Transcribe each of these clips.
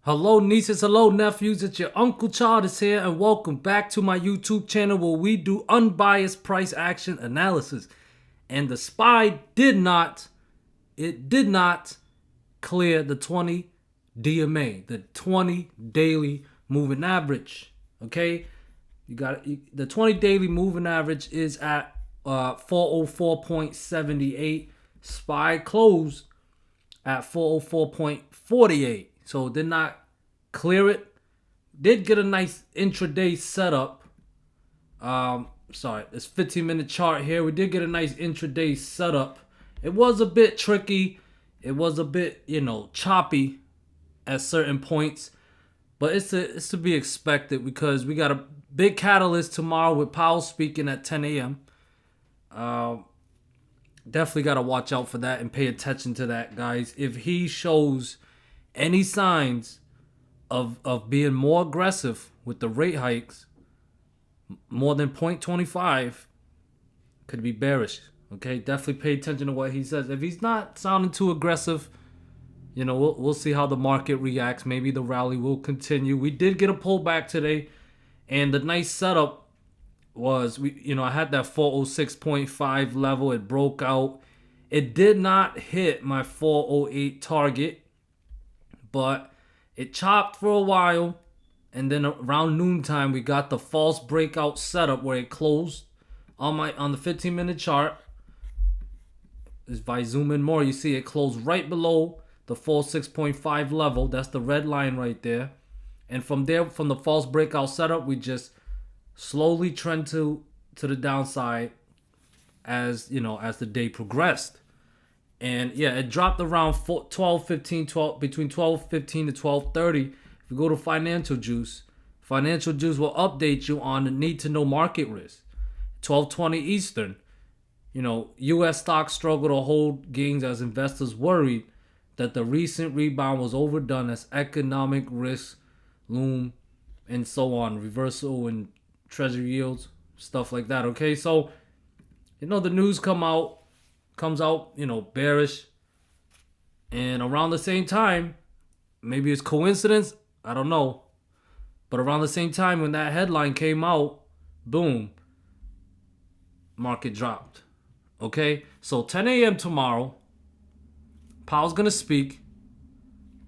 Hello nieces, hello nephews, it's your Uncle Charles here and welcome back to my YouTube channel where we do unbiased price action analysis. And the SPY did not clear the 20 DMA, the 20 daily moving average. Okay, you got the 20 daily moving average is at 404.78. SPY closed at 404.48. So did not clear it. Did get a nice intraday setup. Sorry, this 15-minute chart here. We did get a nice intraday setup. It was a bit tricky. It was a bit, choppy at certain points. But it's to be expected because we got a big catalyst tomorrow with Powell speaking at 10 a.m. Definitely got to watch out for that and pay attention to that, guys. If he shows any signs of being more aggressive with the rate hikes, more than 0.25, could be bearish. Okay, definitely pay attention to what he says. If he's not sounding too aggressive, we'll see how the market reacts. Maybe the rally will continue. We did get a pullback today, and the nice setup was I had that 406.5 level. It broke out. It did not hit my 408 target, but it chopped for a while, and then around noontime we got the false breakout setup where it closed on the 15-minute chart. If I zoom in more, you see it closed right below the 406.5 level. That's the red line right there. And from there, from the false breakout setup, we just slowly trend to the downside as the day progressed. And yeah, it dropped around 12:15, between 12:15 to 12:30. If you go to Financial Juice will update you on the need to know market risk. 12:20 Eastern, U.S. stocks struggle to hold gains as investors worried that the recent rebound was overdone as economic risks loom and so on. Reversal in treasury yields, stuff like that. Okay, so the news comes out, bearish. And around the same time, maybe it's coincidence, I don't know. But around the same time when that headline came out, boom, market dropped. Okay, so 10 a.m. tomorrow, Powell's going to speak.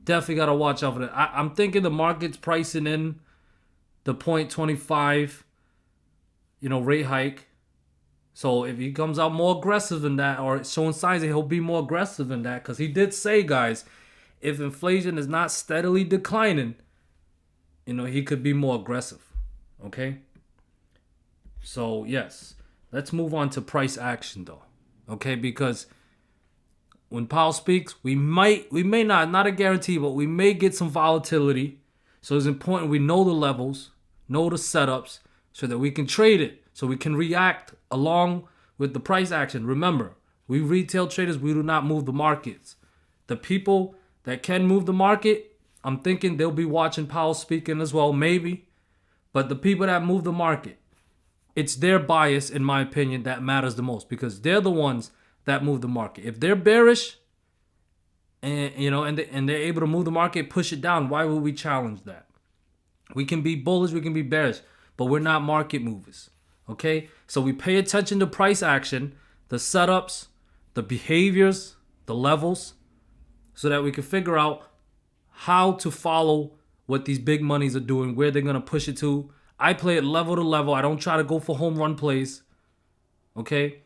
Definitely got to watch out for that. I'm thinking the market's pricing in the 0.25, rate hike. So if he comes out more aggressive than that, or showing signs that he'll be more aggressive than that, because he did say, guys, if inflation is not steadily declining, he could be more aggressive. Okay? So yes, let's move on to price action though. Okay, because when Powell speaks, we may not a guarantee, but we may get some volatility. So it's important we know the levels, know the setups, so that we can trade it, so we can react along with the price action. Remember, we retail traders, we do not move the markets. The people that can move the market, I'm thinking they'll be watching Powell speaking as well, maybe. But the people that move the market, it's their bias, in my opinion, that matters the most, because they're the ones that move the market. If they're bearish and they're able to move the market, push it down, why would we challenge that? We can be bullish, we can be bearish, but we're not market movers. Okay? So we pay attention to price action, the setups, the behaviors, the levels, so that we can figure out how to follow what these big monies are doing, where they're going to push it to. I play it level to level. I don't try to go for home run plays. Okay?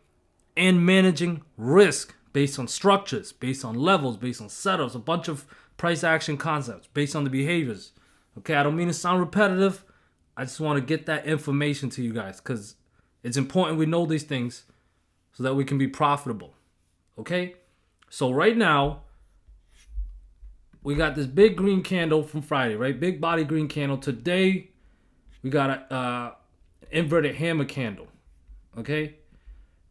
And managing risk based on structures, based on levels, based on setups, a bunch of price action concepts based on the behaviors. Okay? I don't mean to sound repetitive. I just want to get that information to you guys because it's important we know these things so that we can be profitable. Okay? So right now, we got this big green candle from Friday, right? Big body green candle. Today, we got a inverted hammer candle. Okay?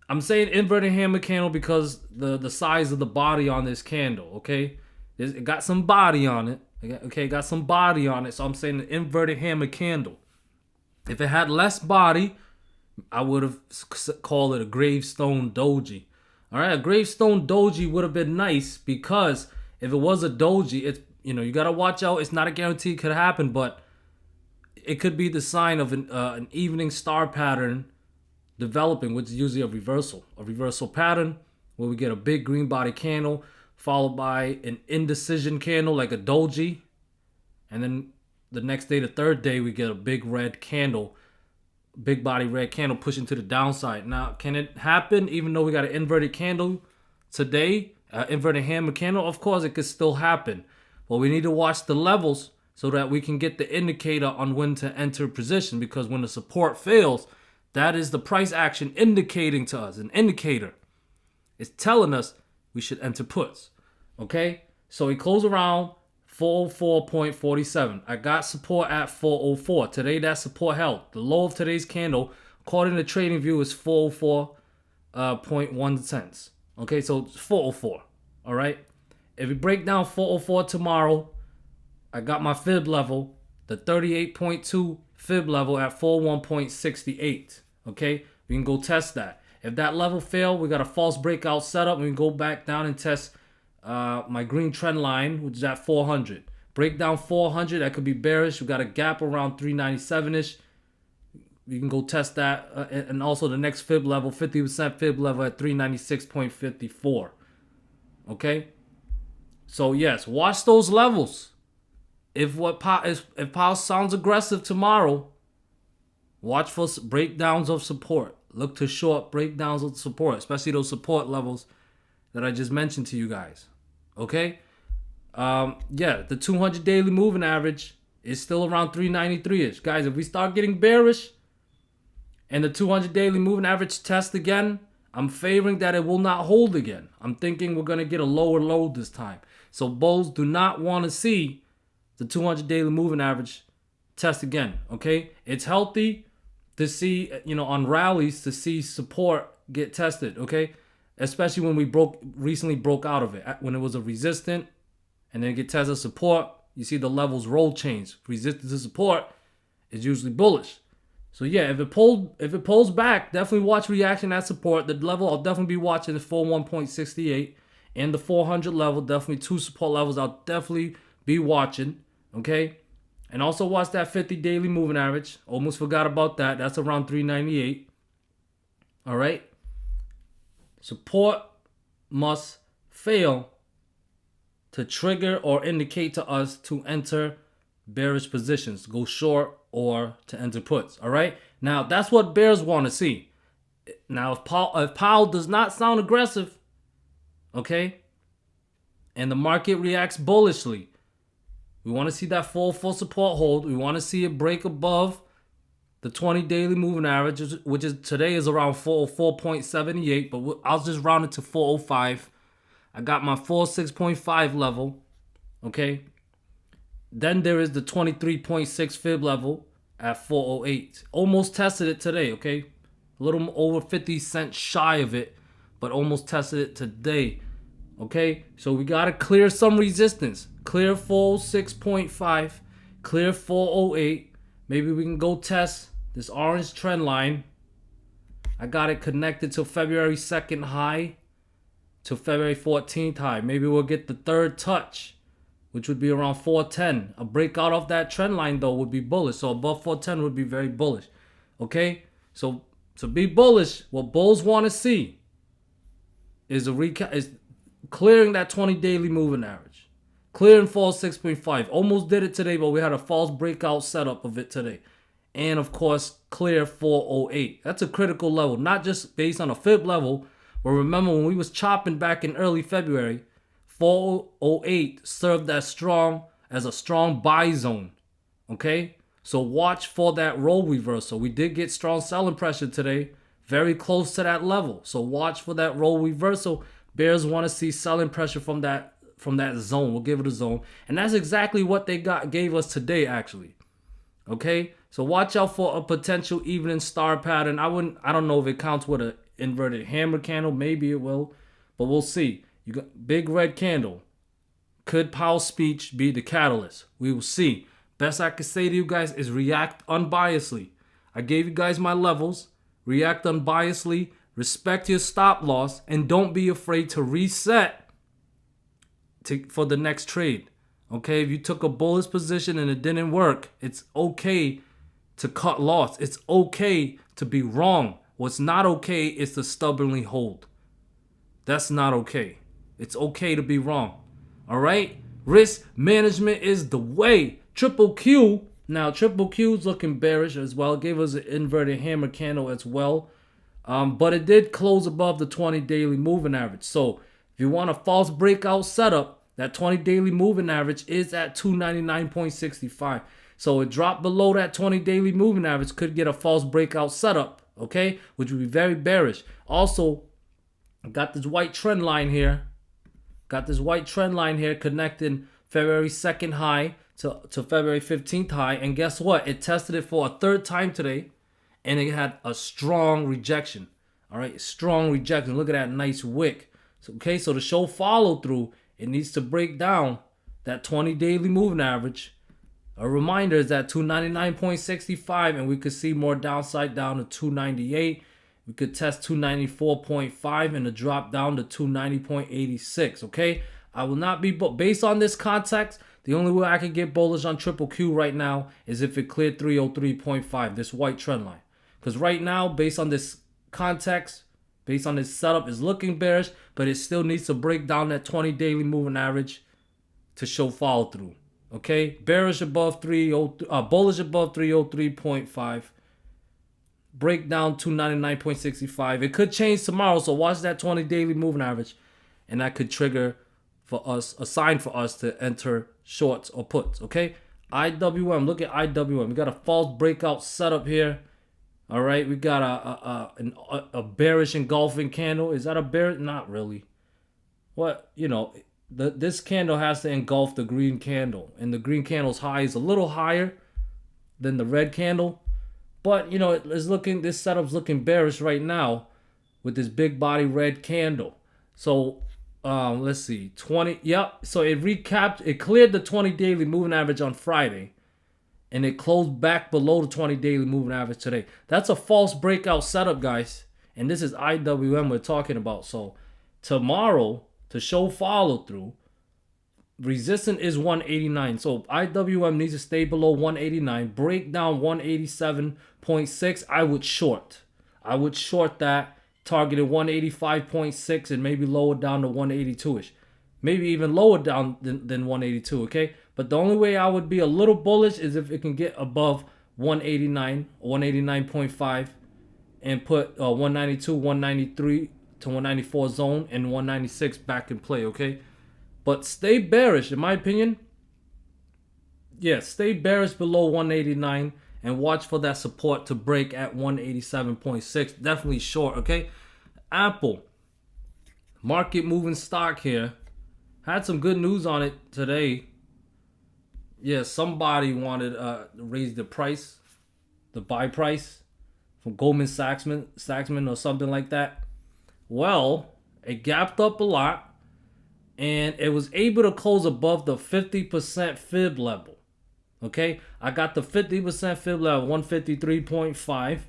I'm saying inverted hammer candle because the size of the body on this candle, okay? It got some body on it. Okay, it got some body on it. So I'm saying an inverted hammer candle. If it had less body, I would have called it a gravestone doji. All right, a gravestone doji would have been nice because if it was a doji, it's you got to watch out. It's not a guarantee it could happen, but it could be the sign of an evening star pattern developing, which is usually a reversal pattern where we get a big green body candle followed by an indecision candle like a doji, and then the next day, the third day, we get a big red candle, big body red candle pushing to the downside. Now, can it happen even though we got an inverted candle today, inverted hammer candle? Of course, it could still happen, but we need to watch the levels so that we can get the indicator on when to enter position, because when the support fails, that is the price action indicating to us, an indicator. It's telling us we should enter puts. Okay? So we close around 404.47. I got support at 404. Today that support held. The low of today's candle, according to TradingView, is 404.1 cents. Okay, so it's 404. All right? If we break down 404 tomorrow, I got my fib level, the 38.2 fib level at 41.68. Okay? We can go test that. If that level failed, we got a false breakout setup. We can go back down and test my green trend line, which is at 400. Break down 400, that could be bearish. We got a gap around 397-ish. We can go test that. And also the next fib level, 50% fib level at 396.54. Okay? So yes, watch those levels. If Powell sounds aggressive tomorrow, watch for breakdowns of support. Look to short breakdowns of support, especially those support levels that I just mentioned to you guys. Okay? Yeah, the 200 daily moving average is still around 393-ish. Guys, if we start getting bearish and the 200 daily moving average test again, I'm favoring that it will not hold again. I'm thinking we're going to get a lower low this time. So bulls do not want to see the 200 daily moving average test again. Okay? It's healthy to see, on rallies, to see support get tested. Okay? Especially when we recently broke out of it. When it was a resistant and then get tested support, you see the levels roll change. Resistance to support is usually bullish. So yeah, if it pulls back, definitely watch reaction at support. The level I'll definitely be watching is 41.68 and the 400 level. Definitely two support levels I'll definitely be watching. Okay, and also watch that 50 daily moving average. Almost forgot about that. That's around 398. All right. Support must fail to trigger or indicate to us to enter bearish positions, go short or to enter puts. All right. Now that's what bears want to see. Now if Powell does not sound aggressive, okay, and the market reacts bullishly, we want to see that full support hold. We want to see it break above the 20 daily moving average, which is today is around 404.78, but I'll just round it to 405. I got my 46.5 level, okay? Then there is the 23.6 fib level at 408. Almost tested it today, okay? A little over 50 cents shy of it, but almost tested it today, okay? So we got to clear some resistance. Clear 406.5, clear 408. Maybe we can go test this orange trend line. I got it connected to February 2nd high to February 14th high. Maybe we'll get the third touch, which would be around 410. A breakout off that trend line, though, would be bullish. So above 410 would be very bullish. Okay? So to be bullish, what bulls want to see is clearing that 20 daily moving average. Clearing 406.5. Almost did it today, but we had a false breakout setup of it today. And of course, clear 408. That's a critical level, not just based on a fib level. But remember when we was chopping back in early February, 408 served as a strong buy zone. Okay? So watch for that role reversal. We did get strong selling pressure today, very close to that level. So watch for that role reversal. Bears want to see selling pressure from that zone. We'll give it a zone. And that's exactly what they gave us today, actually. Okay? So watch out for a potential evening star pattern. I don't know if it counts with an inverted hammer candle. Maybe it will. But we'll see. You got big red candle. Could Powell's speech be the catalyst? We will see. Best I can say to you guys is react unbiasedly. I gave you guys my levels. React unbiasedly. Respect your stop loss. And don't be afraid to reset for the next trade. Okay, if you took a bullish position and it didn't work, it's okay to cut loss. It's okay to be wrong. What's not okay is to stubbornly hold. That's not okay. It's okay to be wrong. All right? Risk management is the way. Triple Q. Now, Triple Q is looking bearish as well. It gave us an inverted hammer candle as well. But it did close above the 20 daily moving average. So if you want a false breakout setup, that 20 daily moving average is at 299.65. So it dropped below that 20 daily moving average, could get a false breakout setup, okay? Which would be very bearish. Also, got this white trend line here. Connecting February 2nd high to February 15th high. And guess what? It tested it for a third time today. And it had a strong rejection. All right, strong rejection. Look at that nice wick. So, okay, so to show follow through, it needs to break down that 20 daily moving average. A reminder is at 299.65, and we could see more downside down to 298. We could test 294.5 and a drop down to 290.86. Okay, I will not be based on this context. The only way I can get bullish on Triple Q right now is if it cleared 303.5, this white trend line. Because right now, based on this context, based on this setup, is looking bearish, but it still needs to break down that 20 daily moving average to show follow through. Okay, bearish above 303, bullish above 303.5. Break down 299.65. It could change tomorrow, so watch that 20 daily moving average, and that could trigger for us a sign for us to enter shorts or puts. Okay, IWM. Look at IWM. We got a false breakout setup here. All right, we got a bearish engulfing candle. Is that a bear? Not really. What, you know, this candle has to engulf the green candle, and the green candle's high is a little higher than the red candle. But, you know, this setup's looking bearish right now with this big body red candle. So, let's see, 20. Yep. So it cleared the 20 daily moving average on Friday, and it closed back below the 20 daily moving average today. That's a false breakout setup, guys. And this is IWM we're talking about. So tomorrow, to show follow through, resistance is 189. So IWM needs to stay below 189. Break down 187.6. I would short that. Targeted 185.6 and maybe lower down to 182ish. Maybe even lower down than 182, okay? But the only way I would be a little bullish is if it can get above 189, 189.5, and put 192, 193 to 194 zone and 196 back in play, okay? But stay bearish, in my opinion. Yeah, stay bearish below 189 and watch for that support to break at 187.6. Definitely short, okay? Apple, market moving stock here. Had some good news on it today. Yeah, somebody wanted to raise the price, the buy price from Goldman Sachs or something like that. Well, it gapped up a lot, and it was able to close above the 50% fib level. Okay, I got the 50% fib level, 153.5.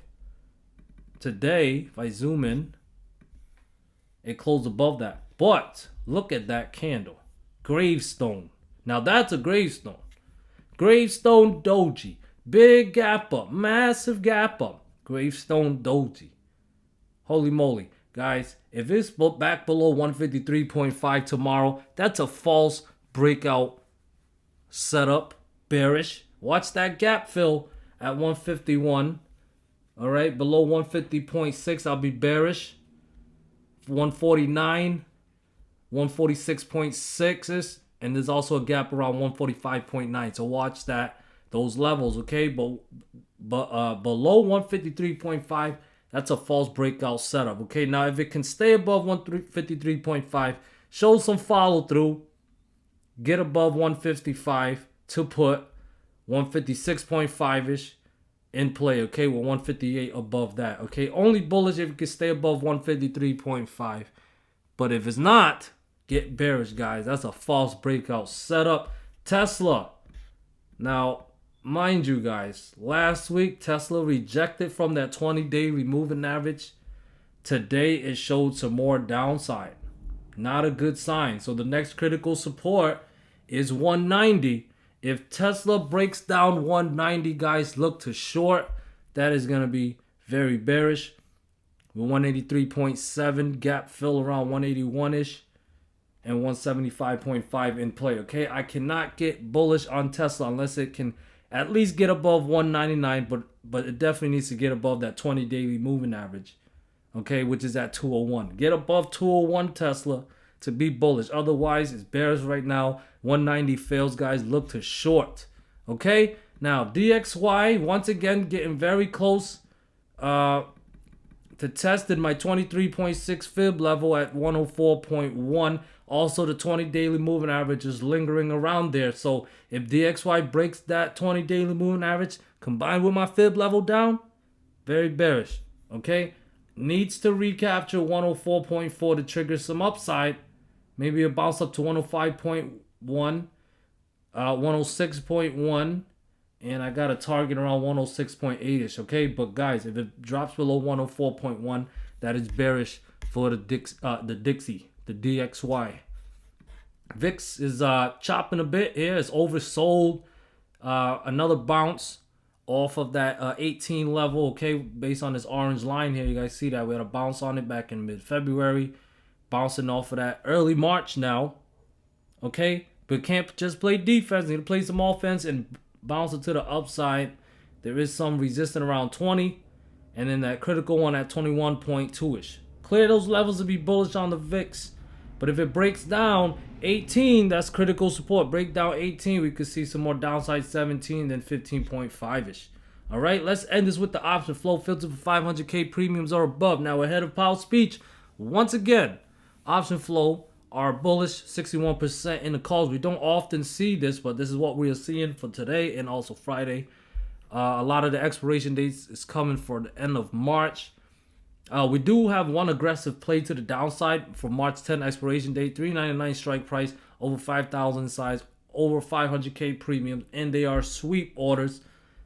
Today, if I zoom in, it closed above that. But look at that candle. Gravestone. Now that's a gravestone. Gravestone doji. Big gap up. Massive gap up. Gravestone doji. Holy moly. Guys, if it's back below 153.5 tomorrow, that's a false breakout setup. Bearish. Watch that gap fill at 151. All right, below 150.6, I'll be bearish. 149, 146.6 and there's also a gap around 145.9. So watch those levels, okay? But below 153.5, that's a false breakout setup, okay? Now, if it can stay above 153.5, show some follow through, get above 155 to put 156.5ish in play, okay, with 158 above that, okay? Only bullish if you can stay above 153.5. But if it's not, get bearish, guys. That's a false breakout setup. Tesla. Now, mind you, guys, last week, Tesla rejected from that 20 daily moving average. Today, it showed some more downside. Not a good sign. So the next critical support is 190. If Tesla breaks down 190, guys, look to short. That is going to be very bearish. With 183.7 gap fill around 181-ish and 175.5 in play. Okay, I cannot get bullish on Tesla unless it can at least get above 199, but it definitely needs to get above that 20 daily moving average. Okay, which is at 201. Get above 201 Tesla to be bullish. Otherwise, it's bearish right now. 190 fails, guys. Look to short. Okay, now DXY once again getting very close to testing my 23.6 fib level at 104.1. Also, the 20 daily moving average is lingering around there. So if DXY breaks that 20 daily moving average combined with my fib level down, very bearish. Okay, needs to recapture 104.4 to trigger some upside. Maybe a bounce up to 105.1, 106.1. And I got a target around 106.8-ish, okay? But guys, if it drops below 104.1, that is bearish for the DXY. VIX is chopping a bit here. It's oversold. Another bounce off of that 18 level, okay? Based on this orange line here, you guys see that we had a bounce on it back in mid-February. Bouncing off of that early March now, okay? But can't just play defense. Need to play some offense and bounce it to the upside. There is some resistance around 20, and then that critical one at 21.2-ish. Clear those levels to be bullish on the VIX. But if it breaks down 18, that's critical support. Break down 18, we could see some more downside 17, then 15.5-ish. All right, let's end this with the option flow filter for 500K premiums or above. Now, ahead of Powell's speech, once again, option flow are bullish, 61% in the calls. We don't often see this, but this is what we are seeing for today and also Friday. A lot of the expiration dates is coming for the end of March. We do have one aggressive play to the downside for March 10 expiration date, 399 strike price, over 5,000 size, over 500K premiums, and they are sweep orders.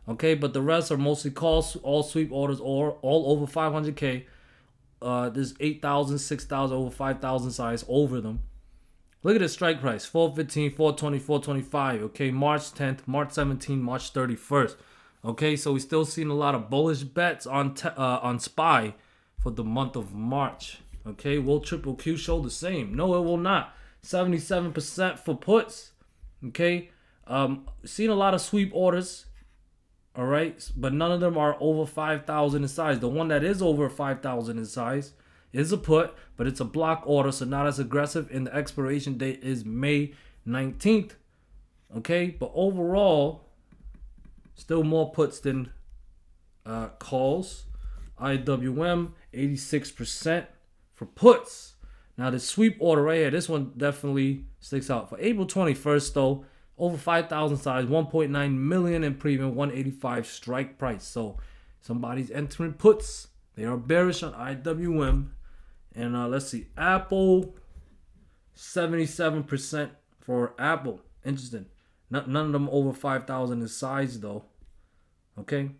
Okay, but the rest are mostly calls, all sweep orders, or all over 500K. There's 8,000, 6,000, over 5,000 size over them. Look at the strike price, 415, 420, 425. Okay, March 10th, March 17th, March 31st. Okay, so we're still seeing a lot of bullish bets on SPY for the month of March. Okay, will QQQ show the same? No, it will not. 77% for puts. Okay, seeing a lot of sweep orders. All right, but none of them are over 5,000 in size. The one that is over 5,000 in size is a put, but it's a block order, so not as aggressive. And the expiration date is May 19th. Okay, but overall, still more puts than calls. IWM 86% for puts. Now the sweep order right here, this one definitely sticks out. For April 21st though, over 5,000 size, 1.9 million in premium, 185 strike price. So somebody's entering puts. They are bearish on IWM. And let's see, Apple, 77% for Apple. Interesting. None of them over 5,000 in size though. Okay.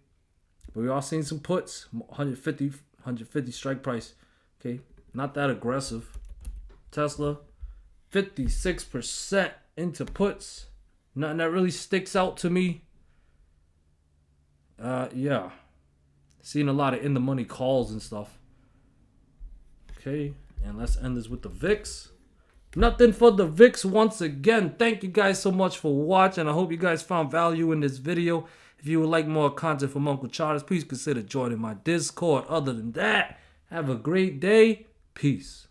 But we are seeing some puts, 150 strike price. Okay. Not that aggressive. Tesla, 56% into puts. Nothing that really sticks out to me. Yeah. Seeing a lot of in the money calls and stuff. Okay. And let's end this with the VIX. Nothing for the VIX once again. Thank you guys so much for watching. I hope you guys found value in this video. If you would like more content from Uncle Charles, please consider joining my Discord. Other than that, have a great day. Peace.